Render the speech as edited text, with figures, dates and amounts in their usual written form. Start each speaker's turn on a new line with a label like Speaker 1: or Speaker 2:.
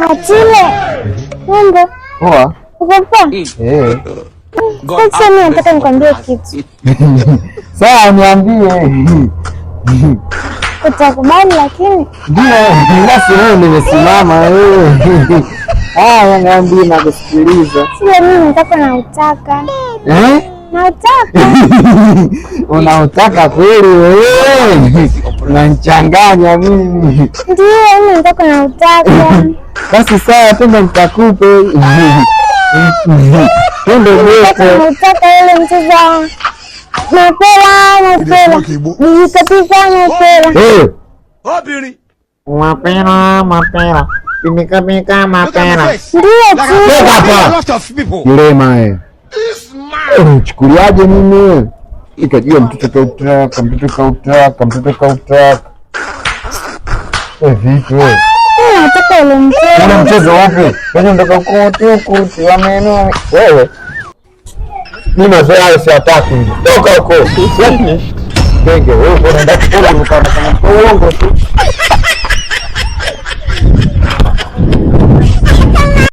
Speaker 1: Achile. Mambo.
Speaker 2: Poa.
Speaker 1: Uko poa? Sasa mimi nataka nikwambie kitu.
Speaker 2: Sawa, niambie.
Speaker 1: Utakubali lakini?
Speaker 2: Ndio, basi wewe nimesimama wewe. Niambie na kusikiliza.
Speaker 1: Sio mimi nataka na utaka. Nautaka.
Speaker 2: Unautaka kweli wewe? Unanichanganya mimi.
Speaker 1: Ndio, mimi nataka na utaka.
Speaker 2: Basi sawa, twende nitakupe. Twende
Speaker 1: nataka na utaka ile mchezo. Mapela. Nikapika mapela.
Speaker 2: Mapela. Nimekapika mapela.
Speaker 1: Ndio tu.
Speaker 2: Yule chukuliaje mimi? Ikajua mtoto kautaka. Vipi wewe?
Speaker 1: Nataka ile mchezo.
Speaker 2: Ile mchezo wapi? Wewe unataka kuti wa meno wewe. Mimi mazoea siataki. Toka huko. Denge wewe unaenda kula kama uongo tu.